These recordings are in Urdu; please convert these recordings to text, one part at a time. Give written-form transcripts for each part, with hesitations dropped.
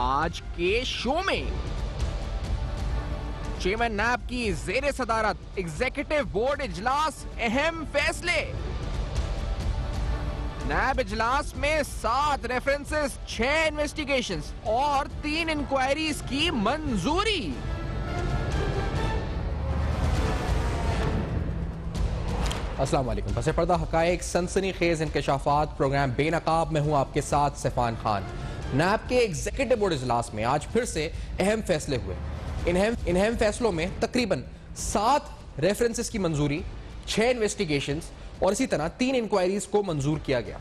آج کے شو میں چیئرمین نیب کی زیر صدارت ایگزیکٹو بورڈ اجلاس، اہم فیصلے۔ نیب اجلاس میں 7 ریفرنسز، 6 انویسٹیگیشنز اور 3 انکوائریز کی منظوری۔ السلام علیکم۔ پس پردہ حقائق، سنسنی خیز انکشافات، پروگرام بے نقاب میں ہوں آپ کے ساتھ سیفان خان۔ نیب کے ایگزیکٹو بورڈ اجلاس میں آج پھر سے اہم فیصلے ہوئے۔ ان اہم فیصلوں میں تقریباً 7 ریفرنسز کی منظوری، 6 انویسٹیگیشنز اور اسی طرح 3 انکوائریز کو منظور کیا گیا۔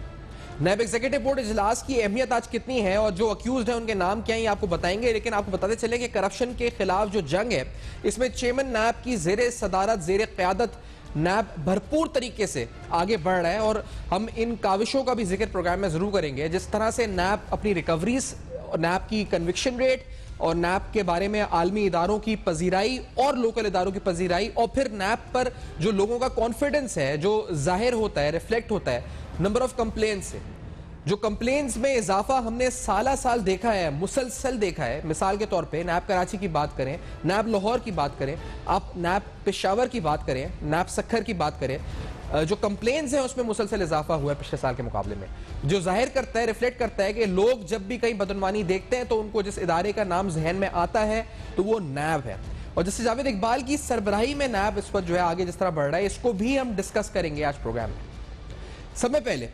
نیب ایگزیکٹو بورڈ اجلاس کی اہمیت آج کتنی ہے اور جو اکیوزڈ ہیں ان کے نام کیا ہیں یہ آپ کو بتائیں گے، لیکن آپ کو بتاتے چلیں کہ کرپشن کے خلاف جو جنگ ہے اس میں چیئرمین نیب کی زیر صدارت، زیر قیادت نیب بھرپور طریقے سے آگے بڑھ رہا ہے، اور ہم ان کاوشوں کا بھی ذکر پروگرام میں ضرور کریں گے، جس طرح سے نیب اپنی ریکوریز، نیب کی کنوکشن ریٹ اور نیب کے بارے میں عالمی اداروں کی پذیرائی اور لوکل اداروں کی پذیرائی، اور پھر نیب پر جو لوگوں کا کانفیڈنس ہے جو ظاہر ہوتا ہے، ریفلیکٹ ہوتا ہے نمبر آف کمپلینس سے۔ جو کمپلینس میں اضافہ ہم نے سالہ سال دیکھا ہے، مسلسل دیکھا ہے۔ مثال کے طور پہ نیب کراچی کی بات کریں، نیب لاہور کی بات کریں، آپ نیب پشاور کی بات کریں، نیب سکھر کی بات کریں، جو کمپلینز ہیں اس میں مسلسل اضافہ ہوا ہے پچھلے سال کے مقابلے میں، جو ظاہر کرتا ہے، ریفلیکٹ کرتا ہے کہ لوگ جب بھی کہیں بدعنوانی دیکھتے ہیں تو ان کو جس ادارے کا نام ذہن میں آتا ہے تو وہ نیب ہے۔ اور جس جاوید اقبال کی سربراہی میں نیب اس وقت جو ہے آگے جس طرح بڑھ رہا ہے، اس کو بھی ہم ڈسکس کریں گے آج پروگرام میں۔ سب سے پہلے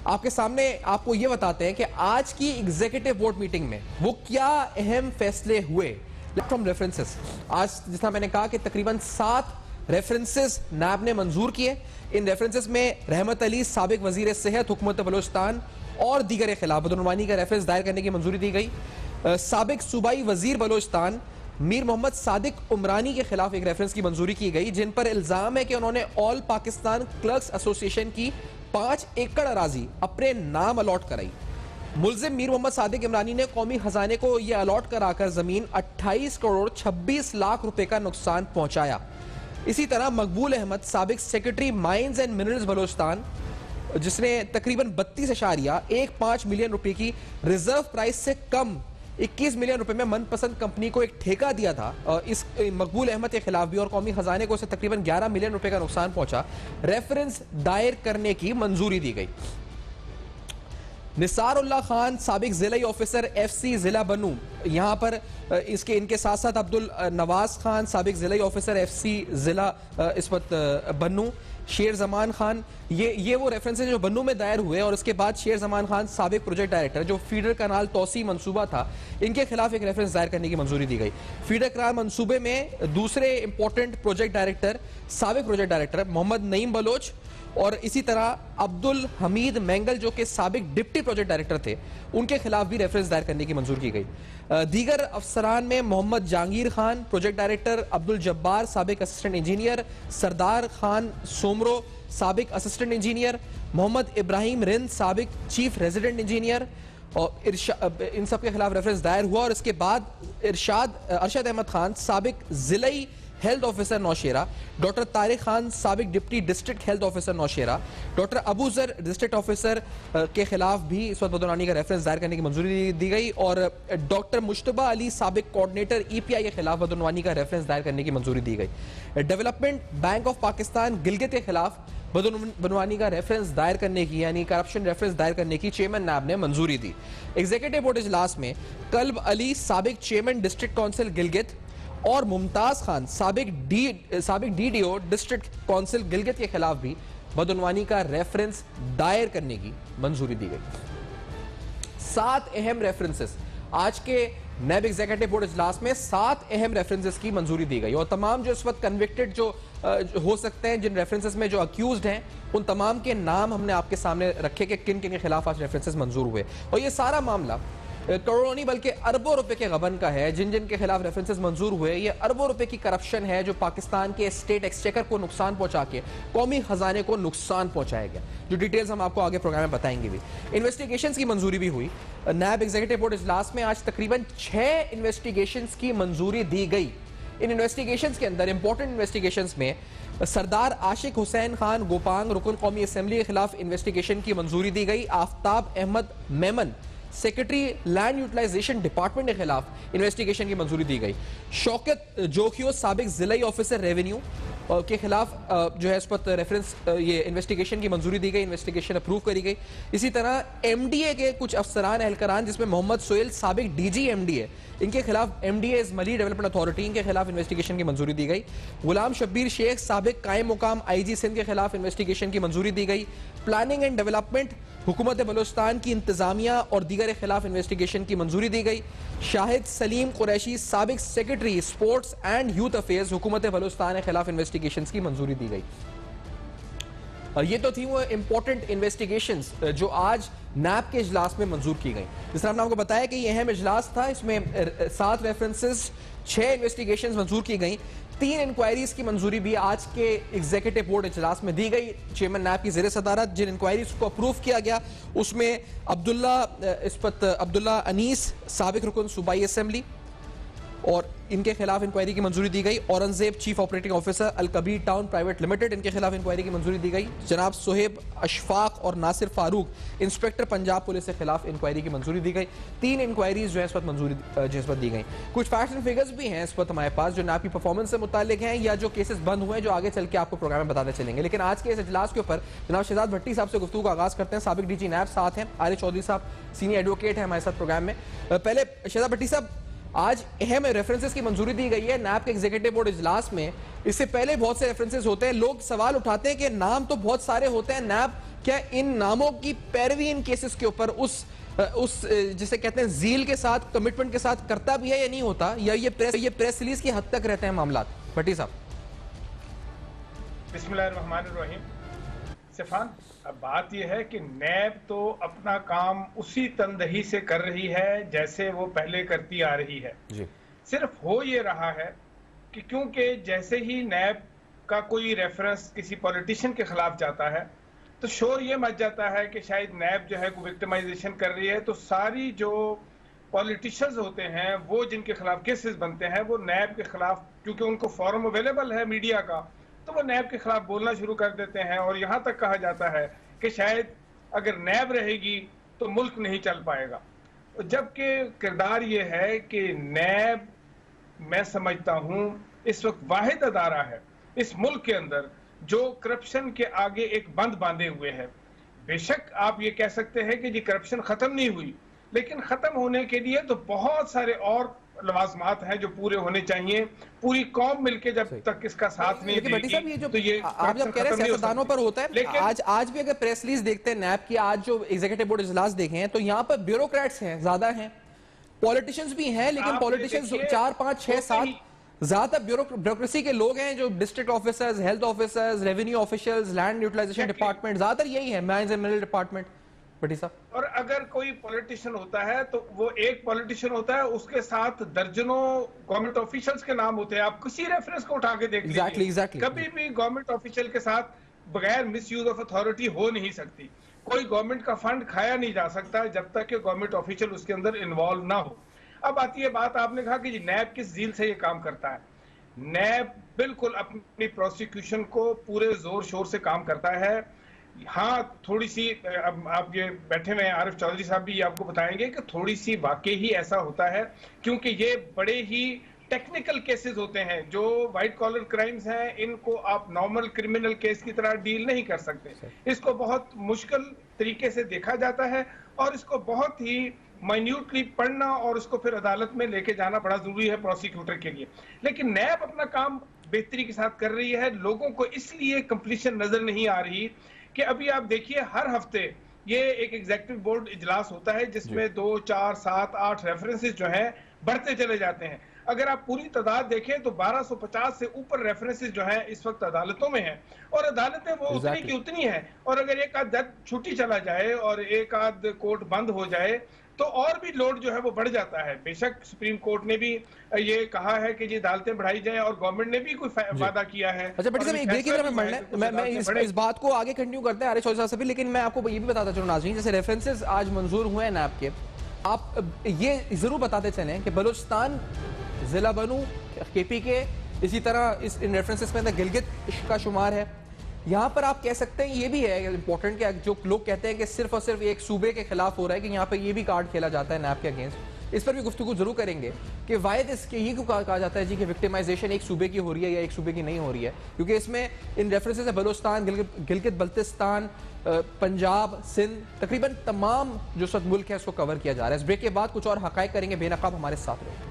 آپ کے سامنے آپ کو یہ بتاتے ہیں کہ آج کی ایگزیکٹو بورڈ میٹنگ میں وہ کیا اہم فیصلے ہوئے فرام ریفرنسز۔ آج جس طرح میں نے کہا کہ تقریباً 7 ریفرنسز نیب نے منظور کیے۔ ان ریفرنسز میں رحمت علی سابق وزیر صحت حکومت بلوچستان اور دیگر خلاف بدعنوانی کا ریفرنس دائر کرنے کی منظوری دی گئی۔ سابق صوبائی وزیر بلوچستان میر محمد صادق عمرانی کے خلاف ایک ریفرنس کی منظوری کی گئی، جن پر الزام ہے کہ انہوں نے آل پاکستان کلرکس ایسوسی ایشن کی 5 ایکڑ اراضی اپنے نام الاٹ کرائی۔ ملزم میر محمد صادق عمرانی نے قومی خزانے کو یہ الاٹ کرا کر زمین 28 کروڑ 26 لاکھ روپے کا نقصان پہنچایا۔ اسی طرح مقبول احمد سابق secretary mines and minerals Balochistan, جس نے تقریباً 32.15 ملین روپے کی ریزرو پرائس سے کم 21 ملین روپے میں من پسند کمپنی کو ایک ٹھیکہ دیا تھا، اس مقبول احمد کے خلاف بھی اور قومی خزانے کو اسے تقریباً 11 ملین روپے کا نقصان پہنچا، ریفرنس دائر کرنے کی منظوری دی گئی۔ نثار اللہ خان سابق ضلعی آفیسر ایف سی ضلع بنو، یہاں پر ان کے ساتھ ساتھ عبد النواز خان سابق ضلعی آفیسر ایف سی ضلع اس وقت بنو، شیر زمان خان، یہ وہ ریفرنسز جو بنو میں دائر ہوئے، اور اس کے بعد شیر زمان خان سابق پروجیکٹ ڈائریکٹر جو فیڈر کنال توسیع منصوبہ تھا، ان کے خلاف ایک ریفرنس دائر کرنے کی منظوری دی گئی۔ فیڈر کنال منصوبے میں دوسرے امپورٹنٹ پروجیکٹ ڈائریکٹر سابق پروجیکٹ ڈائریکٹر محمد نعیم بلوچ اور اسی طرح عبد الحمید مینگل جو کہ سابق ڈپٹی پروجیکٹ ڈائریکٹر تھے، ان کے خلاف بھی ریفرنس دائر کرنے کی منظور کی گئی۔ دیگر افسران میں محمد جہانگیر خان پروجیکٹ ڈائریکٹر، عبد الجبار سابق اسسٹنٹ انجینئر، سردار خان سومرو سابق اسسٹنٹ انجینئر، محمد ابراہیم رند سابق چیف ریزیڈنٹ انجینئر، اور ان سب کے خلاف ریفرنس دائر ہوا۔ اور اس کے بعد ارشد احمد خان سابق ضلعی health officer Nowshera, doctor Tariq Khan سابق deputy district health officer Nowshera, doctor Abu Zar district officer کے خلاف بھی اس وقت بدعنوانی کا ریفرنس دائر کرنے کی منظوری دی گئی، اور ڈاکٹر مشتبہ علی سابق کوآرڈینیٹر ای پی آئی کے خلاف بدعنوانی کا ریفرنس دائر کرنے کی منظوری دی گئی۔ Development bank of Pakistan Gilgit کے خلاف بدعنوانی کا ریفرنس دائر کرنے کی، یعنی کرپشن ریفرنس دائر کرنے کی چیئرمین نیب نے منظوری دی۔ ایگزیکٹو بورڈ اجلاس میں کلب علی سابق چیئرمین ڈسٹرکٹ کونسل گلگت اور ممتاز خان سابق D D O district council Gilgit کے خلاف بھی بدعنوانی کا ریفرنس دائر کرنے کی منظوری دی گئی۔ 7 اہم ریفرنسز آج کے نیب ایگزیکٹو بورڈ اجلاس میں 7 اہم ریفرنسز کی منظوری دی گئی، اور تمام جو اس وقت کنوکٹڈ جو ہو سکتے ہیں، جن ریفرنسز میں جو اکیوزڈ ہیں، ان تمام کے نام ہم نے آپ کے سامنے رکھے کہ کن کن کے خلاف آج ریفرنسز منظور ہوئے، اور یہ سارا معاملہ کروڑوں نہیں بلکہ اربوں روپے کے غبن کا ہے۔ جن کے خلاف ریفرنسز منظور ہوئے، یہ اربوں روپے کی کرپشن ہے جو پاکستان کے اسٹیٹ ایکسچیکر کو نقصان پہنچا کے قومی خزانے کو نقصان پہنچایا گیا، جو ڈیٹیلز ہم آپ کو آگے پروگرام میں بتائیں گے بھی۔ انویسٹیگیشنز کی منظوری بھی ہوئی۔ نیب ایگزیکٹو بورڈ اجلاس میں آج تقریباً 6 انویسٹیگیشنز کی منظوری دی گئی۔ ان انویسٹیگیشنز کے اندر امپورٹنٹ انویسٹیگیشنز میں سردار عاشق حسین خان گوپانگ رکن قومی اسمبلی کے خلاف انویسٹیگیشن کی منظوری دی گئی۔ Aftab Ahmed Memon secretary land utilization department کے خلاف انویسٹیگیشن کی منظوری دی گئی. شوکت جوکھیو سابق ضلعی آفیسر ریونیو کے خلاف جو ہے اس پر ریفرنس یہ انویسٹیگیشن کی منظوری دی گئی, انویسٹیگیشن اپروو کری گئی. اسی طرح ایم ڈی اے کے کچھ افسران اہلکاران جس میں محمد سہیل سابق D G M D A, ان کے خلاف ایم ڈی اے ملی ڈیولپمنٹ اتھارٹی ان کے خلاف انویسٹیگیشن کی منظوری دی گئی. غلام شبیر شیخ سابق قائم مقام آئی جی سندھ کے خلاف انویسٹیگیشن کی منظوری دی گئی. پلاننگ اینڈ ڈیولپمنٹ حکومت بلوچستان کی انتظامیہ اور دیگر خلاف انویسٹیگیشن کی منظوری دی گئی. شاہد سلیم قریشی سابق secretary sports and youth affairs حکومت بلوچستان کے خلاف انویسٹیگیشنز کی منظوری دی گئی. اور یہ تو تھی وہ امپورٹنٹ انویسٹیگیشنز جو آج نیب کے اجلاس میں منظور کی گئی. جس طرح ہم نے آپ کو بتایا کہ یہ اہم اجلاس تھا, اس میں 7 ریفرنسز 6 انویسٹیگیشنز منظور کی گئیں. 3 انکوائریز کی منظوری بھی آج کے ایگزیکٹو بورڈ اجلاس میں دی گئی چیئرمین نیب کی زیر صدارت. جن انکوائریز کو اپروو کیا گیا اس میں عبداللہ انیس سابق رکن صوبائی اسمبلی اور ان کے خلاف انکوائری کی منظوری دی گئی. Aurangzeb chief operating officer Alkabir town private limited, ان کے خلاف انکوائری کی منظوری دی گئی. جناب صہیب اشفاق اور ناصر فاروق انسپیکٹر پنجاب پولیس کے خلاف انکوائری کی منظوری دی گئی. 3 انکوائریز جو ہے اس وقت منظوری دی گئی. کچھ فیکٹس اینڈ فگرز بھی ہیں اس وقت ہمارے پاس جو نیب کی پرفارمنس سے متعلق ہیں یا جو کیسز بند ہوئے ہیں جو آگے چل کے آپ کو پروگرام میں بتاتے چلیں گے. لیکن آج کے اس اجلاس کے اوپر جناب شہزاد بھٹی صاحب سے گفتگو کا آغاز کرتے ہیں. سابق ڈی جی نیب ساتھ ہیں, عارف چودھری صاحب سینئر ایڈوکیٹ ہیں ہمارے ساتھ پروگرام میں. پہلے شہزاد بھٹی صاحب, آج اہم ریفرنسز کی منظوری دی گئی ہے نیب کے ایگزیکٹو بورڈ اجلاس میں. اس سے پہلے بہت سے ریفرنسز ہوتے ہیں, لوگ سوال اٹھاتے ہیں کہ نام تو بہت سارے ہوتے ہیں, نیب کیا ان ناموں کی پیروی ان کیسز کے اوپر اس جسے کہتے ہیں زیل کے ساتھ کمٹمنٹ کے ساتھ کرتا بھی ہے یا نہیں ہوتا, یا یہ پریس ریلیز کی حد تک رہتے ہیں معاملات؟ بھٹی صاحب. بسم اللہ الرحمن الرحیم. سفان, بات یہ ہے کہ نیب تو اپنا کام اسی تندہی سے کر رہی ہے جیسے وہ پہلے کرتی آ رہی ہے. صرف ہو یہ رہا ہے کہ کیونکہ جیسے ہی نیب کا کوئی ریفرنس کسی پولیٹیشین کے خلاف جاتا ہے تو شور یہ مچ جاتا ہے کہ شاید نیب جو ہے کوئی وکٹمائزیشن کر رہی ہے. تو ساری جو پولیٹیشنز ہوتے ہیں وہ جن کے خلاف کیسز بنتے ہیں وہ نیب کے خلاف, کیونکہ ان کو فورم اویلیبل ہے میڈیا کا, تو وہ نیب کے خلاف بولنا شروع کر دیتے ہیں. اور یہاں تک کہا جاتا ہے کہ شاید اگر نیب رہے گی تو ملک نہیں چل پائے گا. جبکہ کردار یہ ہے کہ نیب, میں سمجھتا ہوں اس وقت واحد ادارہ ہے اس ملک کے اندر جو کرپشن کے آگے ایک بند باندھے ہوئے ہے. بے شک آپ یہ کہہ سکتے ہیں کہ جی کرپشن ختم نہیں ہوئی, لیکن ختم ہونے کے لیے تو بہت سارے اور لوازمات ہیں جو پورے ہونے چاہیے. پوری قوم مل کے جب تک اس کا ساتھ نہیں دے گی تو یہ آپ جب کہہ رہے ہیں سیاستدانوں پر ہوتا ہے, آج بھی اگر پریس ریلیز دیکھتے ہیں نیب کی, آج جو ایگزیکٹو بورڈ اجلاس دیکھیں ہیں تو یہاں پر بیوروکریٹس ہیں, زیادہ ہیں, پولیٹیشنز بھی ہیں, لیکن پولیٹیشنز 4 5 6 7 زیادہ بیوروکریسی کے لوگ ہیں جو district officers, health officers, revenue officials, land utilization department, زیادہ تر یہی ہے, mines and mineral department. Bhatti صاحب, اور اگر کوئی پولیٹیشن ہوتا ہے تو وہ ایک پولیٹیشن ہوتا ہے, اس کے ساتھ درجنوں گورنمنٹ آفیشلز کے نام ہوتے ہیں. آپ کسی ریفرنس کو اٹھا کے دیکھ لیجیے, کبھی بھی گورنمنٹ آفیشل کے ساتھ بغیر مس یوز آف اتھارٹی ہو نہیں سکتی. کوئی گورنمنٹ کا فنڈ کھایا نہیں جا سکتا جب تک کہ گورنمنٹ آفیشل اس کے اندر انوالو نہ ہو. اب آتی ہے بات, آپ نے کہا کہ نیب کس زیل سے یہ کام کرتا ہے. نیب بالکل اپنی پروسیکیوشن کو پورے زور شور سے کام کرتا ہے. ہاں تھوڑی سی, اب آپ یہ بیٹھے ہوئے ہیں عارف چودھری صاحب بھی آپ کو بتائیں گے کہ تھوڑی سی واقعی ہی ایسا ہوتا ہے کیونکہ یہ بڑے ہی ٹیکنیکل کیسز ہوتے ہیں. جو وائٹ کالر کرائمز ہیں ان کو آپ نارمل کرمنل کیس کی طرح ڈیل نہیں کر سکتے. اس کو بہت مشکل طریقے سے دیکھا جاتا ہے اور اس کو بہت ہی مائنیوٹلی پڑھنا اور اس کو پھر عدالت میں لے کے جانا بڑا ضروری ہے پروسیکیوٹر کے لیے. لیکن نیب اپنا کام بہتری کے ساتھ کر رہی ہے. لوگوں کو اس لیے کمپلیشن نظر نہیں آ رہی کہ ابھی آپ دیکھیے ہر ہفتے یہ ایک ایگزیکٹو بورڈ اجلاس ہوتا ہے جس میں 2 4 7 8 ریفرنسز جو ہیں بڑھتے چلے جاتے ہیں. اگر آپ پوری تعداد دیکھیں تو 1250 سے اوپر ریفرنسز جو ہیں اس وقت عدالتوں میں ہیں, اور عدالتیں وہ اتنی کی اتنی ہیں. اور اگر ایک آدھ جج چھٹی چلا جائے اور ایک آدھ کورٹ بند ہو جائے تو اور بھی لوڈ جو ہے وہ بڑھ جاتا ہے. بے شک سپریم کورٹ نے بھی یہ کہا ہے کہ یہ عدالتیں بڑھائی جائیں اور گورنمنٹ نے بھی کوئی وعدہ کیا ہے. اچھا بھٹی صاحب, ایک بریک کی طرف میں اس بات کو آگے کنٹینیو کرتے ہیں عارف چودھری صاحب سے بھی, لیکن میں آپ کو یہ بھی بتاتا چلوں ناظرین, جیسے ریفرنسز آج منظور ہوئے ہیں نیب کے, آپ یہ ضرور بتاتے چلیں کہ بلوچستان ضلع بنو کے پی کے, اسی طرح ان ریفرنسز میں گلگت کا شمار ہے, یہاں پر آپ کہہ سکتے ہیں یہ بھی ہے امپورٹنٹ کہ جو لوگ کہتے ہیں کہ صرف اور صرف ایک صوبے کے خلاف ہو رہا ہے کہ یہاں پہ یہ بھی کارڈ کھیلا جاتا ہے نیب کے اگینسٹ. اس پر بھی گفتگو ضرور کریں گے کہ واحد اس کے یہ کیوں کہا جاتا ہے جی کہ وکٹمائزیشن ایک صوبے کی ہو رہی ہے یا ایک صوبے کی نہیں ہو رہی ہے, کیونکہ اس میں ان ریفرنسز ہے بلوچستان, گلگت بلتستان, پنجاب, سندھ, تقریباً تمام جو سب ملک ہے اس کو کور کیا جا رہا ہے. اس بریک کے بعد کچھ اور حقائق کریں گے, بے نقاب ہمارے ساتھ رہے.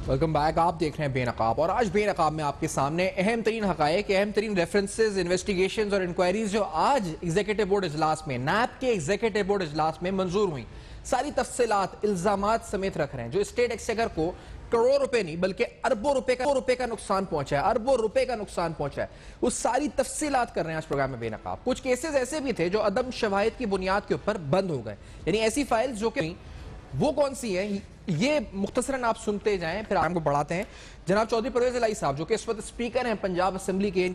ویلکم بیک, آپ دیکھ رہے ہیں بے نقاب, اور آج بے نقاب میں آپ کے سامنے اہم ترین حقائق, اہم ترین ریفرنسز, انویسٹیگیشنز اور انکوائریز جو آج ایگزیکٹو بورڈ اجلاس میں, نیب کے ایگزیکٹو بورڈ اجلاس میں منظور ہوئیں, ساری تفصیلات, الزامات سمیت رکھ رہے ہیں جو اسٹیٹ ایکسچیکر کو کروڑوں روپے نہیں بلکہ اربوں روپے کا نقصان پہنچا ہے, اربوں روپے کا نقصان پہنچا ہے. وہ ساری تفصیلات کر رہے ہیں آج پروگرام میں بے نقاب. کچھ کیسز ایسے بھی تھے جو عدم شواہد کی بنیاد کے اوپر بند ہو گئے, یعنی ایسی فائلز جو کہ وہ کون سی ہیں یہ مختصراً آپ سنتے جائیں, پھر آپ کو بڑھاتے ہیں. جناب چودھری پرویز الہی صاحب جو کہ اس وقت سپیکر ہیں پنجاب اسمبلی کے,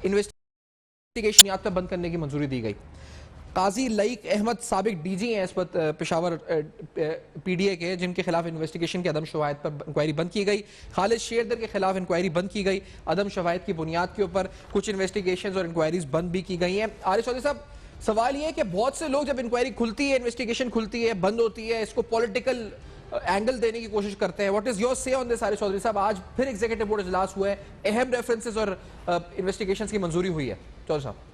انویسٹیگیشن بنیاد پر بند کرنے کی منظوری دی گئی. قاضی لائق احمد سابق ڈی جی ہیں اس وقت پشاور پی ڈی اے کے, جن کے خلاف انویسٹیگیشن کے عدم شواہد پر انکوائری بند کی گئی. خالد شیردر کے خلاف انکوائری بند کی گئی عدم شواہد کی بنیاد کے اوپر. کچھ انویسٹیگیشنز اور انکوائریز بند بھی کی گئی ہیں. عارف چودھری صاحب, سوال یہ ہے کہ بہت سے لوگ جب انکوائری کھلتی ہے, انویسٹیگیشن کھلتی ہے, بند ہوتی ہے, اس کو پولیٹیکل اینگل دینے کی کوشش کرتے ہیں. واٹ از یور سے آن دس عارف چودھری صاحب؟ آج پھر ایگزیکٹو بورڈ اجلاس ہوا ہے, اہم ریفرنسز اور انویسٹیگیشنز کی منظوری ہوئی ہے. چودھری صاحب,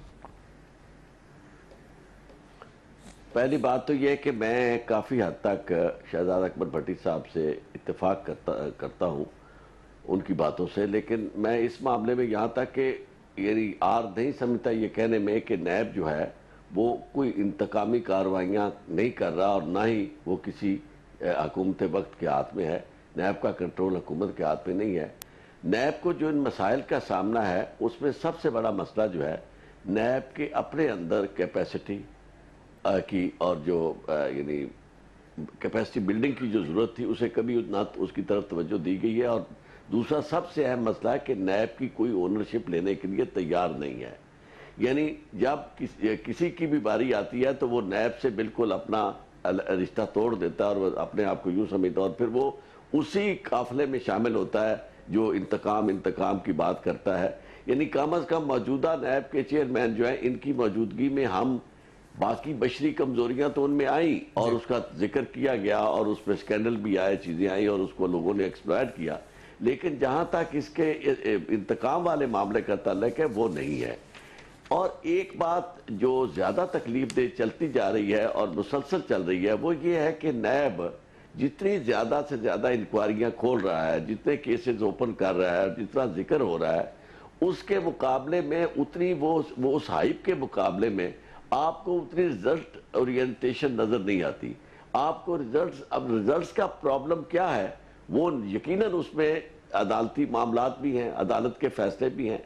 پہلی بات تو یہ ہے کہ میں کافی حد تک شہزاد اکبر بھٹی صاحب سے اتفاق کرتا ہوں ان کی باتوں سے, لیکن میں اس معاملے میں یہاں تک کہ یعنی آر نہیں سمجھتا یہ کہنے میں کہ نیب جو ہے وہ کوئی انتقامی کارروائیاں نہیں کر رہا, اور نہ ہی وہ کسی حکومت وقت کے ہاتھ میں ہے. نیب کا کنٹرول حکومت کے ہاتھ میں نہیں ہے. نیب کو جو ان مسائل کا سامنا ہے اس میں سب سے بڑا مسئلہ جو ہے نیب کے اپنے اندر کیپیسٹی کی, اور جو یعنی کیپیسٹی بلڈنگ کی جو ضرورت تھی اسے کبھی نہ اس کی طرف توجہ دی گئی ہے. اور دوسرا سب سے اہم مسئلہ ہے کہ نیب کی کوئی اونرشپ لینے کے لیے تیار نہیں ہے. یعنی جب کسی کی بھی باری آتی ہے تو وہ نیب سے بالکل اپنا رشتہ توڑ دیتا ہے اور وہ اپنے آپ کو یوں سمجھتا ہے, اور پھر وہ اسی قافلے میں شامل ہوتا ہے جو انتقام کی بات کرتا ہے. یعنی کم از کم موجودہ نیب کے چیئرمین جو ہیں, ان کی موجودگی میں ہم باقی بشری کمزوریاں تو ان میں آئیں اور اس کا ذکر کیا گیا, اور اس پہ سکینڈل بھی آئے, چیزیں آئیں, اور اس کو لوگوں نے ایکسپلائٹ کیا, لیکن جہاں تک اس کے انتقام والے معاملے کا تعلق ہے وہ نہیں ہے. اور ایک بات جو زیادہ تکلیف دہ چلتی جا رہی ہے اور مسلسل چل رہی ہے وہ یہ ہے کہ نیب جتنی زیادہ سے زیادہ انکوائریاں کھول رہا ہے, جتنے کیسز اوپن کر رہا ہے, جتنا ذکر ہو رہا ہے, اس کے مقابلے میں اتنی وہ اس ہائپ کے مقابلے میں آپ کو اتنی ریزلٹ اورینٹیشن نظر نہیں آتی. آپ کو ریزلٹس کا پرابلم کیا ہے, وہ یقیناً اس میں عدالتی معاملات بھی ہیں, عدالت کے فیصلے بھی ہیں,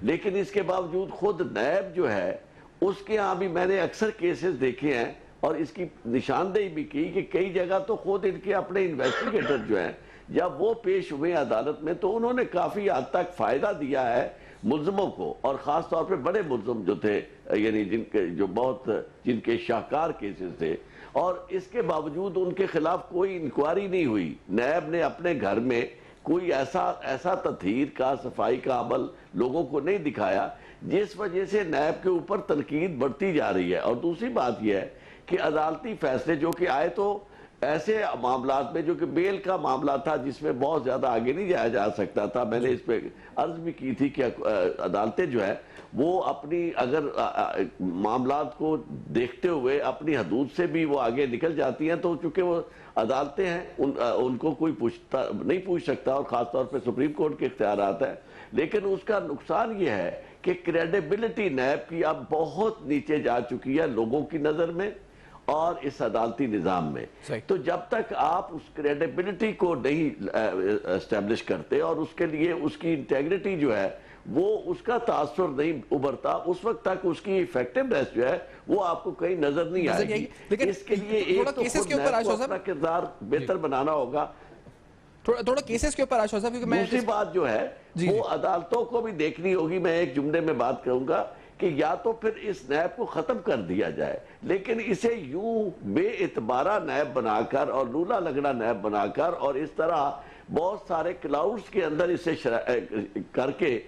لیکن اس کے باوجود خود نیب جو ہے اس کے ہاں بھی میں نے اکثر کیسز دیکھے ہیں, اور اس کی نشاندہی بھی کی کہ کئی جگہ تو خود ان کے اپنے انویسٹیگیٹر جو ہیں جب وہ پیش ہوئے عدالت میں تو انہوں نے کافی حد تک فائدہ دیا ہے ملزموں کو, اور خاص طور پہ بڑے ملزم جو تھے, یعنی جن کے شاہکار کیسز تھے, اور اس کے باوجود ان کے خلاف کوئی انکوائری نہیں ہوئی. نیب نے اپنے گھر میں کوئی ایسا تطہیر کا, صفائی کا عمل لوگوں کو نہیں دکھایا, جس وجہ سے نیب کے اوپر تنقید بڑھتی جا رہی ہے. اور دوسری بات یہ ہے کہ عدالتی فیصلے جو کہ آئے تو ایسے معاملات میں جو کہ بیل کا معاملہ تھا جس میں بہت زیادہ آگے نہیں جایا جا سکتا تھا, میں نے اس پہ عرض بھی کی تھی کہ عدالتیں جو ہے وہ اپنی اگر معاملات کو دیکھتے ہوئے اپنی حدود سے بھی وہ آگے نکل جاتی ہیں, تو چونکہ وہ عدالتیں ہیں ان کو کوئی نہیں پوچھ سکتا, اور خاص طور پہ سپریم کورٹ کے اختیارات ہیں. لیکن اس کا نقصان یہ ہے کہ کریڈیبلٹی نیب کی اب بہت نیچے جا چکی ہے لوگوں کی نظر میں اور اس عدالتی نظام میں. تو جب تک آپ اس کریڈیبلٹی کو نہیں اسٹیبلش کرتے اور اس کے لیے اس کی انٹیگریٹی جو ہے وہ اس کا تاثر نہیں ابھرتا، اس وقت تک اس کی ایفیکٹیونیس جو ہے وہ آپ کو کہیں نظر نہیں آئے گی. اس کے لیے ایک تو خود نیب کو اپنا کردار بہتر بنانا ہوگا. تھوڑا کیسز کے اوپر آشا صاحب، کیونکہ میں دوسری بات جو ہے وہ عدالتوں کو بھی دیکھنی ہوگی. میں ایک جملے میں بات کروں گا کہ یا تو پھر اس نیب کو ختم کر دیا جائے، لیکن اسے یوں بے اعتبارہ نیب بنا کر اور لولا لگڑا نیب بنا کر اور اس طرح بہت سارے کلاؤڈز کے اندر اسے کر کے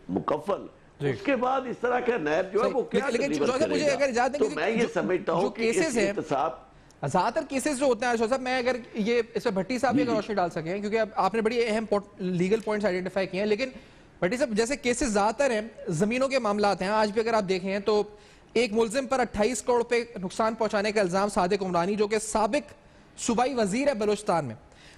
مکفل، اس کے بعد اس طرح کا نیب جو ہے وہ کیا ڈیلیور کرے گا. تو میں یہ سمجھتا ہوں کہ اس احتساب زیادہ تر کیسز جو ہوتے ہیں عائشہ صاحب، میں اگر یہ اس پہ بھٹی صاحب بھی اگر روشنی ڈال سکیں، کیونکہ آپ نے بڑی اہم لیگل پوائنٹس آئیڈینٹیفائی کیے ہیں، لیکن بھٹی صاحب جیسے کیسز زیادہ تر ہیں زمینوں کے معاملات ہیں. آج بھی اگر آپ دیکھیں تو ایک ملزم پر 28 کروڑ پہ نقصان پہنچانے کا الزام صادق عمرانی، جو کہ سابق صوبائی وزیر ہے بلوچستان میں.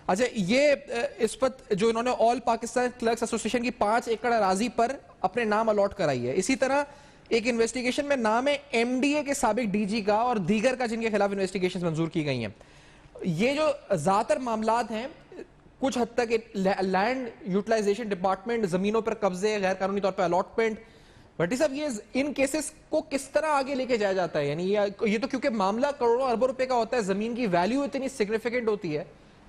اچھا، یہ اس پر جو انہوں نے آل پاکستان کلرکس ایسوسی ایشن کی 5 ایکڑ اراضی پر اپنے نام الاٹ کرائی ہے. اسی طرح ایک انویسٹیگیشن میں نام ہے ایم ڈی اے کے سابق ڈی جی کا اور دیگر کا، جن کے خلاف انویسٹیگیشن منظور کی گئی ہیں. یہ جو زیادہ تر معاملات ہیں کچھ حد تک لینڈ یوٹیلائزیشن ڈپارٹمنٹ، زمینوں پر قبضے، غیر قانونی طور پر الاٹمنٹ. بھٹی صاحب یہ ان کیسز کو کس طرح آگے لے کے جایا جاتا ہے؟ یعنی یہ تو کیونکہ معاملہ کروڑوں اربوں روپے کا ہوتا ہے، زمین کی ویلیو اتنی سگنیفیکنٹ ہوتی ہے،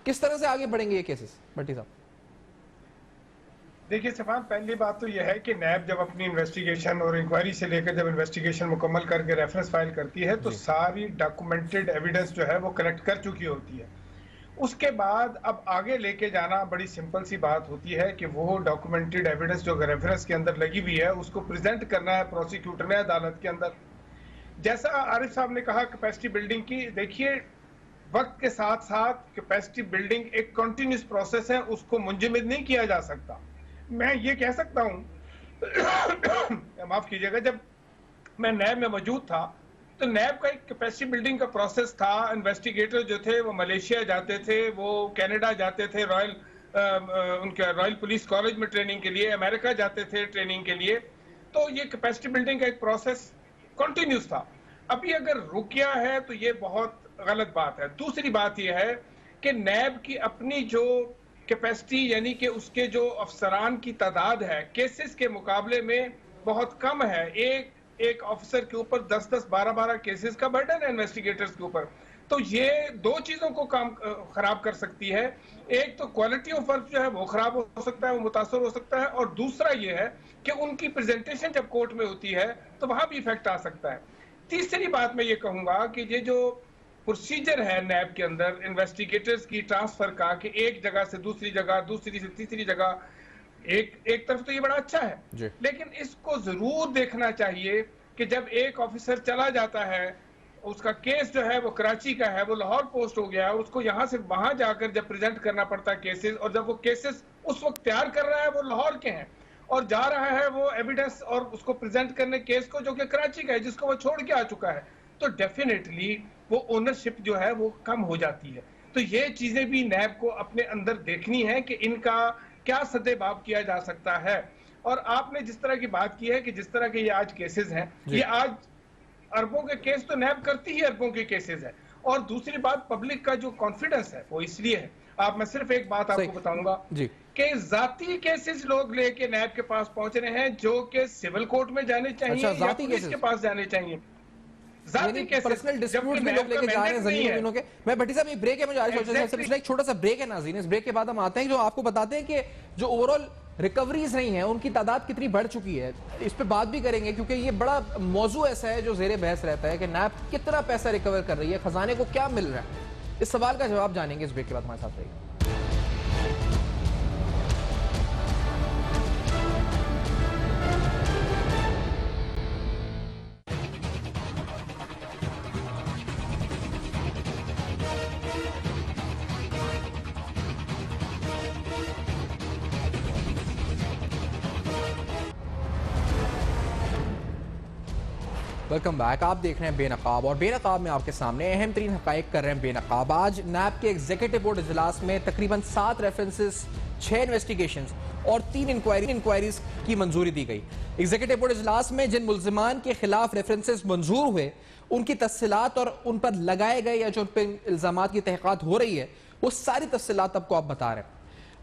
کس طرح سے آگے بڑھیں گے یہ کیسز بھٹی صاحب؟ دیکھیے سفان، پہلی بات تو یہ ہے کہ نیب جب اپنی انویسٹیگیشن اور انکوائری سے لے کر جب انویسٹیگیشن مکمل کر کے ریفرنس فائل کرتی ہے تو ساری ڈاکومنٹڈ ایویڈنس جو ہے وہ کلیکٹ کر چکی ہوتی ہے. اس کے بعد اب آگے لے کے جانا بڑی سمپل سی بات ہوتی ہے کہ وہ ڈاکومنٹڈ ایویڈنس جو ریفرنس کے اندر لگی ہوئی ہے اس کو پریزنٹ کرنا ہے پروسیکیوٹر نے عدالت کے اندر. جیسا عارف صاحب نے کہا کیپیسٹی بلڈنگ کی، دیکھیے وقت کے ساتھ ساتھ کیپیسٹی بلڈنگ ایک کنٹینیوس پروسیس ہے، اس کو منجمد نہیں کیا جا سکتا. میں یہ کہہ سکتا ہوں معاف کیجئے گا، جب میں نیب میں موجود تھا تو نیب کا ایک کیپیسٹی بلڈنگ کا پروسیس تھا. انویسٹیگیٹر جو تھے وہ ملیشیا جاتے تھے، وہ کینیڈا جاتے تھے ان کے رائل پولیس کالج میں ٹریننگ کے لیے، امریکہ جاتے تھے ٹریننگ کے لیے. تو یہ کیپیسٹی بلڈنگ کا ایک پروسیس کنٹینیوس تھا. ابھی اگر رک گیا ہے تو یہ بہت غلط بات ہے. دوسری بات یہ ہے کہ نیب کی اپنی جو کیپیسٹی یعنی کہ اس کے جو افسران کی تعداد ہے کیسز کے مقابلے میں بہت کم ہے. ایک آفیسر کے اوپر 10-10 12-12 کیسز کا برڈن ہے انویسٹیگیٹرز کے اوپر. تو یہ دو چیزوں کو کام خراب کر سکتی ہے. ایک تو کوالٹی آف ورک جو ہے وہ خراب ہو سکتا ہے، وہ متاثر ہو سکتا ہے، اور دوسرا یہ ہے کہ ان کی پریزنٹیشن جب کورٹ میں ہوتی ہے تو وہاں بھی ایفیکٹ آ سکتا ہے. تیسری بات میں یہ کہوں گا کہ یہ جو پروسیجر ہے نیب کے اندر انویسٹیگیٹرز کی ٹرانسفر کا کہ ایک جگہ سے دوسری جگہ، دوسری سے تیسری جگہ، ایک طرف تو یہ بڑا اچھا ہے، لیکن اس کو ضرور دیکھنا چاہیے کہ جب ایک آفیسر چلا جاتا ہے، اس کا کیس جو ہے وہ کراچی کا ہے، وہ لاہور پوسٹ ہو گیا ہے، اس کو یہاں سے وہاں جا کر جب پریزنٹ کرنا پڑتا ہے کیسز، اور جب وہ کیسز اس وقت تیار کر رہا ہے وہ لاہور کے ہیں اور جا رہا ہے وہ ایویڈنس اور اس کو پریزنٹ کرنے کیس کو جو کہ کراچی کا ہے جس کو وہ چھوڑ کے آ چکا ہے، تو ڈیفینیٹلی وہ اونرشپ جو ہے وہ کم ہو جاتی ہے. تو یہ چیزیں بھی نیب کو اپنے اندر دیکھنی ہے کہ ان کا کیا سدے باب کیا جا سکتا ہے. اور آپ نے جس طرح کی بات کی ہے کہ جس طرح کے یہ آج کیسز ہیں، یہ آج اربوں کے کیس تو نیب کرتی ہی اربوں کے کیسز ہیں. اور دوسری بات پبلک کا جو کانفیڈنس ہے وہ اس لیے ہے. میں صرف ایک بات آپ کو بتاؤں گا کہ ذاتی کیسز لوگ لے کے نیب کے پاس پہنچ رہے ہیں جو کہ سول کورٹ میں جانے چاہیے یا پولیس کے پاس جانے چاہیے. پرسنل ڈسپیوٹ بھی لوگ لے کے جا رہے ہیں زمینوں کے. میں بھٹی صاحب یہ بریک ہے، مجھے ایک چھوٹا سا بریک ہے ناظرین. اس بریک کے بعد ہم آتے ہیں جو آپ کو بتاتے ہیں کہ جو اوورآل ریکوریز نہیں ہیں ان کی تعداد کتنی بڑھ چکی ہے. اس پہ بات بھی کریں گے کیونکہ یہ بڑا موضوع ایسا ہے جو زیر بحث رہتا ہے کہ نیب کتنا پیسہ ریکور کر رہی ہے، خزانے کو کیا مل رہا ہے. اس سوال کا جواب جانیں گے اس بریک کے بعد. ہمارے ساتھ رہیے. Welcome back. آپ دیکھ رہے ہیں بے نقاب، اور بے نقاب میں آپ کے سامنے اہم ترین حقائق کر رہے ہیں بے نقاب. آج نیب کے ایگزیکٹو بورڈ اجلاس میں تقریباً 7 ریفرنسز، 6 انویسٹیگیشنز اور 3 انکوائریز کی منظوری دی گئی. ایگزیکٹو بورڈ اجلاس میں جن ملزمان کے خلاف ریفرنسز منظور ہوئے ان کی تفصیلات اور ان پر لگائے گئے یا جو ان پہ الزامات کی تحقیقات ہو رہی ہے وہ ساری تفصیلات آپ کو بتا رہے ہیں.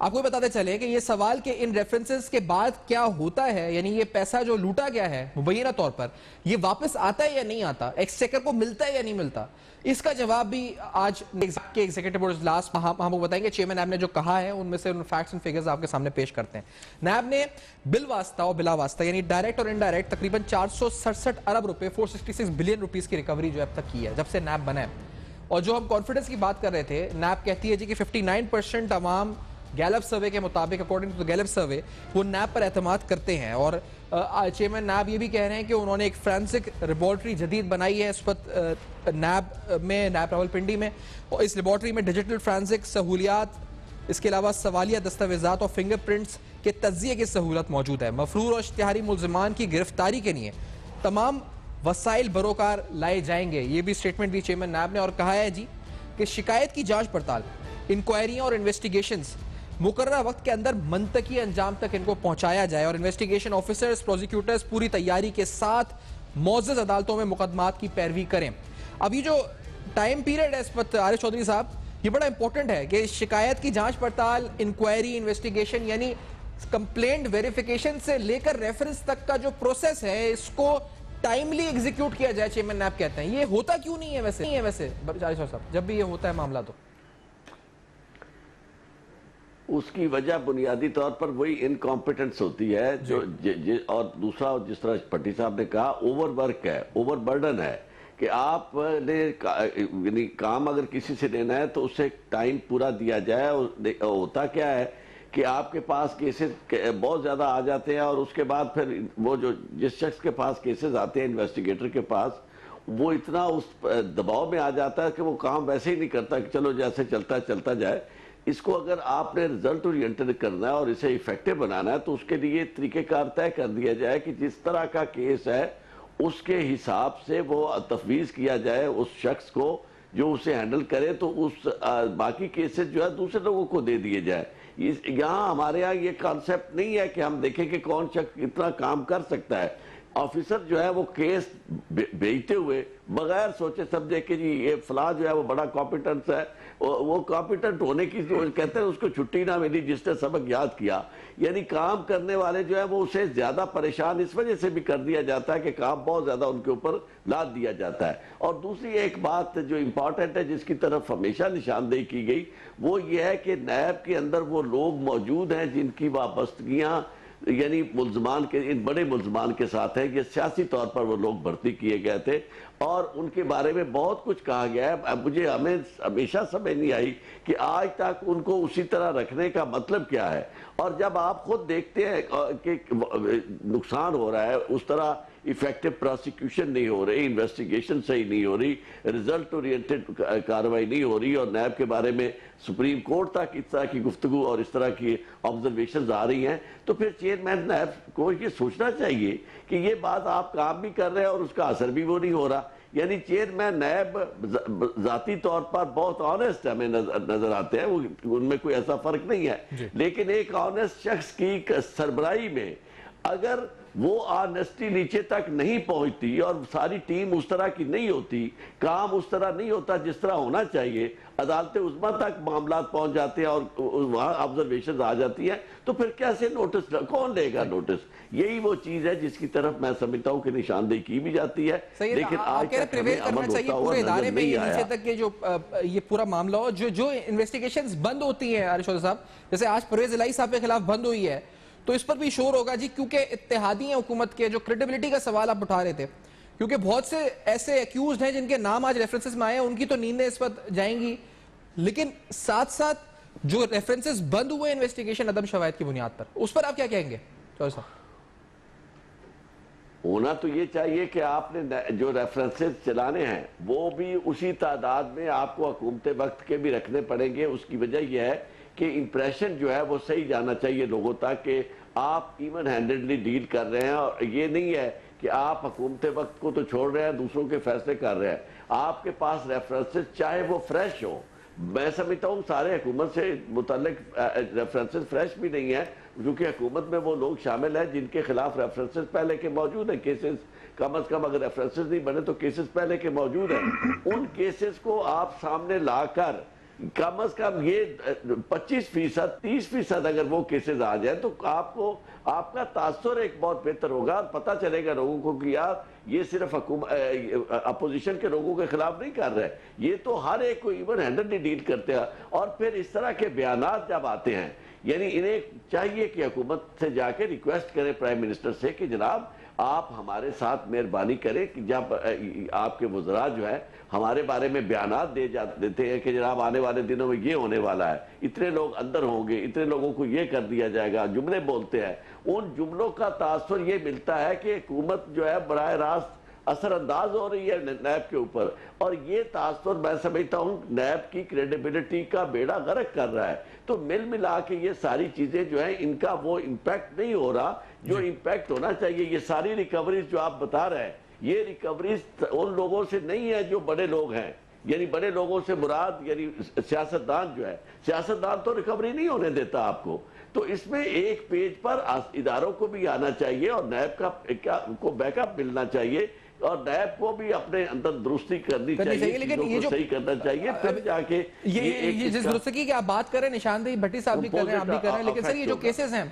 آپ کو بتاتے چلے کہ یہ سوال کہ ان ریفرنسز کے بعد کیا ہوتا ہے، یعنی یہ پیسہ جو لوٹا گیا ہے مبینہ طور پر یہ واپس آتا ہے یا نہیں آتا، ایکسچیکر کو ملتا ہے یا نہیں ملتا، اس کا جواب بھی آج کے ایگزیکٹو بورڈ اجلاس ہم بتائیں گے۔ چیئرمین نیب نے جو کہا ہے ان میں سے ان فیکٹس اور فگرز آپ کے سامنے پیش کرتے ہیں۔ نیب نے بالواسطہ اور بلا واسطہ یعنی ڈائریکٹ اور انڈائریکٹ تقریباً 467 ارب روپے 466 بلین روپیز کی ریکوری جو اب تک کی ہے جب سے نیب بنا ہے۔ اور جو ہم کانفیڈنس کی بات کر رہے تھے، نیب کہتی ہے جی کہ 59% عوام گیلپ سروے کے مطابق اکارڈنگ ٹو گیلپ سروے وہ نیب پر اعتماد کرتے ہیں، اور چیئرمین نیب یہ بھی کہہ رہے ہیں کہ انہوں نے ایک فرینسک لیبارٹری جدید بنائی ہے اس وقت نیب میں، نیب راولپنڈی میں، اور اس لیبارٹری میں ڈیجیٹل فرینسک سہولیات، اس کے علاوہ سوالیہ دستاویزات اور فنگر پرنٹس کے تجزیے کی سہولت موجود ہے۔ مفرور اور اشتہاری ملزمان کی گرفتاری کے لیے تمام وسائل بروکار لائے جائیں گے، یہ بھی سٹیٹمنٹ دی چیئرمین نیب نے، اور کہا ہے جی کہ شکایت کی جانچ پڑتال، انکوائریاں اور انویسٹیگیشنز مقررہ وقت کے اندر منطقی انجام تک ان کو پہنچایا جائے، اور انویسٹیگیشن آفیسرز، پروزیکیوٹرز پوری تیاری کے ساتھ معزز عدالتوں میں مقدمات کی پیروی کریں۔ اب یہ جو ٹائم پیریڈ ہے اس وقت عارف چودھری صاحب، یہ بڑا امپورٹنٹ ہے کہ شکایت کی جانچ پڑتال، انکوائری، انویسٹیگیشن، یعنی کمپلینٹ ویریفیکیشن سے لے کر ریفرنس تک کا جو پروسیس ہے اس کو ٹائملی ایگزیکیوٹ کیا جائے، چیئرمین نیب کہتے ہیں۔ یہ ہوتا کیوں نہیں ہے ویسے عارف صاحب جب بھی یہ ہوتا ہے معاملہ؟ تو اس کی وجہ بنیادی طور پر وہی انکمپیٹنس ہوتی ہے اور دوسرا جس طرح پٹی صاحب نے کہا اوور ورک ہے، اوور برڈن ہے، کہ آپ نے کام اگر کسی سے لینا ہے تو اسے ٹائم پورا دیا جائے۔ ہوتا کیا ہے کہ آپ کے پاس کیسز بہت زیادہ آ جاتے ہیں، اور اس کے بعد پھر وہ جو جس شخص کے پاس کیسز آتے ہیں انویسٹیگیٹر کے پاس، وہ اتنا اس دباؤ میں آ جاتا ہے کہ وہ کام ویسے ہی نہیں کرتا کہ چلو جیسے چلتا جائے۔ اس کو اگر آپ نے رزلٹ اورینٹڈ کرنا ہے اور اسے ایفیکٹو بنانا ہے تو اس کے لیے طریقہ کار طے کر دیا جائے کہ جس طرح کا کیس ہے اس کے حساب سے وہ تفویض کیا جائے اس شخص کو جو اسے ہینڈل کرے، تو اس باقی کیسز جو ہے دوسرے لوگوں کو دے دیے جائے۔ یہاں ہمارے ہاں یہ کانسیپٹ نہیں ہے کہ ہم دیکھیں کہ کون شخص اتنا کام کر سکتا ہے۔ آفیسر جو ہے وہ کیس بھیجتے ہوئے بغیر سوچے سمجھے کہ جی یہ فلاں جو ہے وہ بڑا کمپیٹنس ہے، وہ کمپیٹنٹ ہونے کی کہتے ہیں اس کو چھٹی نہ ملی جس نے سبق یاد کیا، یعنی کام کرنے والے جو ہے وہ اسے زیادہ پریشان اس وجہ سے بھی کر دیا جاتا ہے کہ کام بہت زیادہ ان کے اوپر لاد دیا جاتا ہے۔ اور دوسری ایک بات جو امپورٹنٹ ہے جس کی طرف ہمیشہ نشاندہی کی گئی وہ یہ ہے کہ نیب کے اندر وہ لوگ موجود ہیں جن کی وابستگیاں یعنی ملزمان کے ان بڑے ملزمان کے ساتھ ہیں، یہ سیاسی طور پر وہ لوگ بھرتی کیے گئے تھے اور ان کے بارے میں بہت کچھ کہا گیا ہے۔ مجھے ہمیشہ سمجھ نہیں آئی کہ آج تک ان کو اسی طرح رکھنے کا مطلب کیا ہے، اور جب آپ خود دیکھتے ہیں کہ نقصان ہو رہا ہے، اس طرح ایفیکٹو پروسیکیوشن نہیں ہو رہی، انویسٹیگیشن صحیح نہیں ہو رہی، رزلٹ اورینٹڈ کارروائی نہیں ہو رہی، اور نیب کے بارے میں سپریم کورٹ تک اس طرح کی گفتگو اور اس طرح کی آبزرویشنز آ رہی ہیں، تو پھر چیئرمین نیب کو یہ سوچنا چاہیے کہ یہ بات آپ کام بھی کر رہے ہیں اور اس کا اثر بھی وہ نہیں ہو رہا۔ یعنی چیئرمین نیب ذاتی طور پر بہت آنیسٹ ہمیں نظر آتے ہیں، ان میں کوئی ایسا فرق نہیں ہے، لیکن ایک آنیسٹ شخص کی سربراہی میں اگر وہ آنیسٹی نیچے تک نہیں پہنچتی اور ساری ٹیم اس طرح کی نہیں ہوتی، کام اس طرح نہیں ہوتا جس طرح ہونا چاہیے، عدالت عظمیٰ تک معاملات پہنچ جاتے ہیں اور وہاں آبزرویشنز آ جاتی ہیں، تو پھر کیسے نوٹس کون لے گا نوٹس؟ یہی وہ چیز ہے جس کی طرف میں سمجھتا ہوں کہ نشاندہی کی بھی جاتی ہے، لیکن آج تک ہمیں عمل ہوتا ہوا نظر نہیں آیا۔ نیچے تک یہ پورا معاملہ ہو، جو انویسٹیگیشنز بند ہوتی ہیں عارف چودھری صاحب، جیسے آج پرویز الہی صاحب کے خلاف بند ہوئی ہے، تو اس پر بھی شور ہوگا جی، کیونکہ اتحادی ہیں حکومت کے، جو کریڈیبلٹی کا سوال آپ اٹھا رہے تھے، کیونکہ بہت سے ایسے ایکیوزڈ ہیں جن کے نام آج ریفرنسز میں آئے ہیں، ان کی تو نیندیں اس وقت جائیں گی، لیکن ساتھ ساتھ جو ریفرنسز بند ہوئے انویسٹیگیشن عدم شواہد کی بنیاد پر، اس پر آپ کیا کہیں گے چودھری صاحب؟ ہونا تو یہ چاہیے کہ آپ نے جو ریفرنسز چلانے ہیں وہ بھی اسی تعداد میں آپ کو حکومت وقت کے بھی رکھنے پڑیں گے۔ اس کی وجہ یہ ہے کہ امپریشن جو ہے وہ صحیح جانا چاہیے لوگوں تک کہ آپ ایون ہینڈڈلی ڈیل کر رہے ہیں، اور یہ نہیں ہے کہ آپ حکومت وقت کو تو چھوڑ رہے ہیں، دوسروں کے فیصلے کر رہے ہیں۔ آپ کے پاس ریفرنسز چاہے وہ فریش ہو، میں سمجھتا ہوں سارے حکومت سے متعلق ریفرنسز فریش بھی نہیں ہیں، کیونکہ حکومت میں وہ لوگ شامل ہیں جن کے خلاف ریفرنسز پہلے کے موجود ہیں، کیسز کم از کم اگر ریفرنسز نہیں بنے تو کیسز پہلے کے موجود ہیں۔ ان کیسز کو آپ سامنے لا کر کم از کم یہ 25%, 30% اگر وہ کیسز آ جائیں تو آپ کا تاثر ایک بہت بہتر ہوگا, اور پتہ چلے گا لوگوں کو کہ یار یہ صرف اپوزیشن کے لوگوں کے خلاف نہیں کر رہے, یہ تو ہر ایک کو ایون ہینڈلی ڈیل کرتے ہیں. اور پھر اس طرح کے بیانات جب آتے ہیں, یعنی انہیں چاہیے کہ حکومت سے جا کے ریکویسٹ کریں پرائم منسٹر سے کہ جناب آپ ہمارے ساتھ مہربانی کریں کہ جب آپ کے وزراء جو ہے ہمارے بارے میں بیانات دیتے ہیں کہ جناب آنے والے دنوں میں یہ ہونے والا ہے, اتنے لوگ اندر ہوں گے, اتنے لوگوں کو یہ کر دیا جائے گا, جملے بولتے ہیں, ان جملوں کا تاثر یہ ملتا ہے کہ حکومت جو ہے براہ راست اثر انداز ہو رہی ہے نیب کے اوپر, اور یہ تاثر میں سمجھتا ہوں نیب کی کریڈیبلٹی کا بیڑا غرق کر رہا ہے. تو مل ملا کے یہ ساری چیزیں جو ہیں ان کا وہ امپیکٹ نہیں ہو رہا جو امپیکٹ ہونا چاہیے. یہ ساری ریکوریز جو آپ بتا رہے ہیں, یہ ریکوریز ان لوگوں سے نہیں ہے جو بڑے لوگ ہیں, یعنی بڑے لوگوں سے مراد یعنی سیاستدان جو ہے, سیاستدان تو ریکوری نہیں ہونے دیتا آپ کو. تو اس میں ایک پیج پر اداروں کو بھی آنا چاہیے اور نیب کو بیک اپ ملنا چاہیے, اور نیب کو بھی اپنے اندر درستی کرنی چاہیے, لیکن یہ جو صحیح کرنا چاہیے, پھر جا کے یہ جس درستگی کی آپ بات کر رہے ہیں, نشاندہی بھٹی صاحب بھی کر رہے ہیں, آپ بھی کر رہے ہیں, لیکن سر یہ جو کیسز ہیں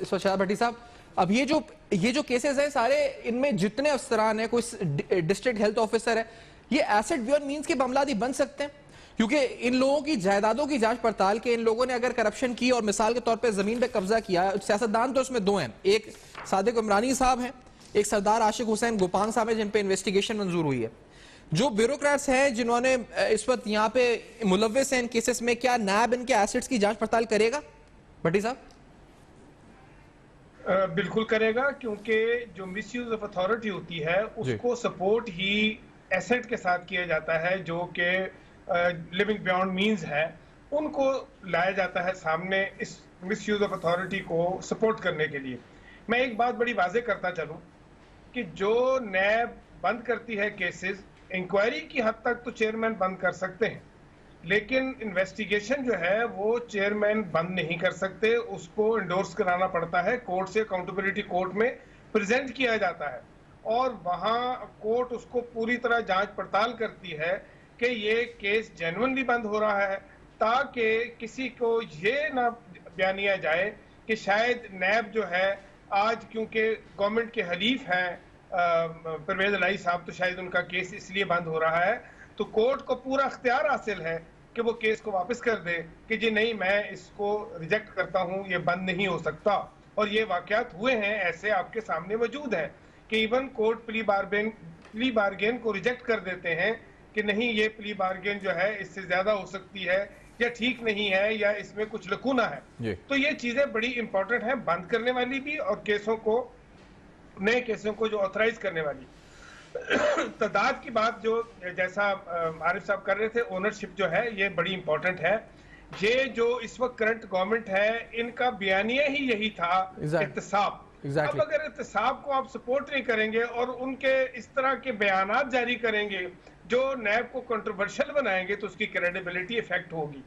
شہزاد بھٹی صاحب, اب یہ جو کیسز ہیں سارے, ان میں جتنے افسران ہیں, کوئی ڈسٹرکٹ ہیلتھ آفیسر ہے, یہ ایسٹ بیون مینز کے معاملات ہی بن سکتے ہیں, کیونکہ ان لوگوں کی جائیدادوں کی جانچ پڑتال کے, ان لوگوں نے اگر کرپشن کی اور مثال کے طور پہ زمین پہ قبضہ کیا, سیاستدان تو اس میں دو ہیں, ایک صادق عمرانی صاحب ہیں, ایک سردار عاشق حسین گوپانگ صاحب ہیں جن پہ انویسٹیگیشن منظور ہوئی ہے. جو بیوروکریٹس ہیں جنہوں نے اس وقت یہاں پہ ملوث ہیں ان کیسز میں, کیا نیب ان کے ایسٹس کی جانچ پڑتال کرے گا بھٹی صاحب؟ بالکل کرے گا, کیونکہ جو مس یوز آف اتھارٹی ہوتی ہے اس کو سپورٹ ہی ایسٹ کے ساتھ کیا جاتا ہے, جو کہ لیونگ بیونڈ مینز ہے, ان کو لایا جاتا ہے سامنے اس مس یوز آف اتھارٹی کو سپورٹ کرنے کے لیے. میں ایک بات بڑی واضح کرتا چلوں کہ جو نیب بند کرتی ہے کیسز, انکوائری کی حد تک تو چیئرمین بند کر سکتے ہیں, لیکن انویسٹیگیشن جو ہے وہ چیئرمین بند نہیں کر سکتے, اس کو انڈورس کرانا پڑتا ہے کورٹ سے, اکاؤنٹیبلٹی کورٹ میں پریزنٹ کیا جاتا ہے, اور وہاں کورٹ اس کو پوری طرح جانچ پڑتال کرتی ہے کہ یہ کیس جینوئنلی بند ہو رہا ہے, تاکہ کسی کو یہ نہ بیانیا جائے کہ شاید نیب جو ہے آج کیونکہ گورنمنٹ کے حلیف ہیں پرویز الہی صاحب, تو شاید ان کا کیس اس لیے بند ہو رہا ہے, تو کورٹ کو پورا اختیار حاصل ہے کہ وہ کیس کو واپس کر دے کہ جی نہیں, میں اس کو ریجیکٹ کرتا ہوں, یہ بند نہیں ہو سکتا. اور یہ واقعات ہوئے ہیں, ایسے آپ کے سامنے موجود ہیں کہ ایون کورٹ پلی بارگین کو ریجیکٹ کر دیتے ہیں کہ نہیں, یہ پلی بارگین جو ہے اس سے زیادہ ہو سکتی ہے, یا ٹھیک نہیں ہے, یا اس میں کچھ لکونہ ہے. تو یہ چیزیں بڑی امپورٹنٹ ہیں, بند کرنے والی بھی اور کیسوں کو, نئے کیسوں کو جو آتھرائز کرنے والی. تعداد کی بات جو جیسا عارف صاحب کر رہے تھے, اونرشپ جو ہے یہ بڑی امپورٹنٹ ہے. یہ جو اس وقت کرنٹ گورنمنٹ ہے, ان کا بیانیہ ہی یہی تھا, احتساب. اب اگر احتساب کو آپ سپورٹ نہیں کریں گے اور ان کے اس طرح کے بیانات جاری کریں گے جو نیب کو کنٹروورشل بنائیں گے, تو اس کی کریڈیبلٹی افیکٹ ہوگی.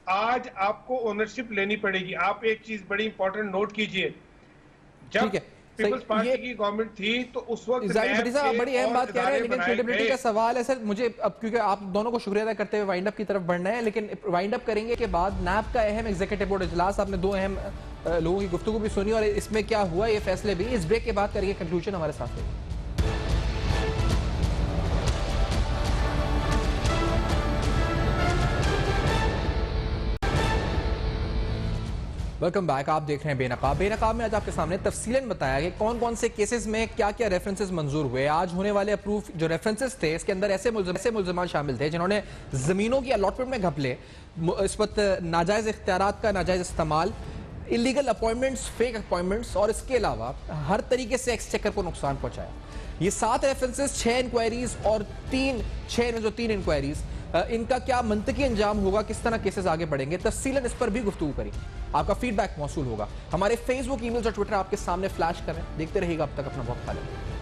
آج آپ کو اونرشپ لینی پڑے گی. آپ ایک چیز بڑی امپورٹنٹ نوٹ کیجئے, جب پیپلز پارٹی کی گورنمنٹ تھی تو اس وقت بڑی اہم بات کہہ رہے ہیں, لیکن کریڈیبلٹی کا سوال ہے سر. مجھے اب کیونکہ آپ دونوں کو شکریہ ادا کرتے ہوئے وائنڈ اپ کی طرف بڑھنا ہے, لیکن وائنڈ اپ کریں گے کے بعد نیب کا اہم ایگزیکٹو بورڈ اجلاس, آپ نے دو اہم لوگوں کی گفتگو بھی سنی اور اس میں کیا ہوا یہ فیصلے بھی. اس بریک کے بعد کریے کنکلوژن, ہمارے ساتھ ہے. ویلکم بیک, آپ دیکھ رہے ہیں بے نقاب. بے نقاب میں آج آپ کے سامنے تفصیلاً بتایا کہ کون کون سے کیسز میں کیا کیا ریفرنسز منظور ہوئے. آج ہونے والے اپروو جو ریفرنسز تھے, اس کے اندر ایسے ملزمان شامل تھے جنہوں نے زمینوں کی الاٹمنٹ میں گھپلے, اس وقت ناجائز اختیارات کا ناجائز استعمال, انلیگل اپوائنٹمنٹس, فیک اپوائنٹمنٹس, اور اس کے علاوہ ہر طریقے سے ایکسچیکر کو نقصان پہنچایا. یہ 7 ریفرنسز, 6 انکوائریز اور 3 انکوائریز, ان کا کیا منطقی انجام ہوگا, کس طرح کیسز آگے بڑھیں گے, تفصیلاً اس پر بھی گفتگو کریں. آپ کا فیڈ بیک موصول ہوگا. ہمارے فیس بک, ای میلز اور ٹویٹر آپ کے سامنے فلیش کریں. دیکھتے رہیے گا. اب تک اپنا بہت خیال رکھیں.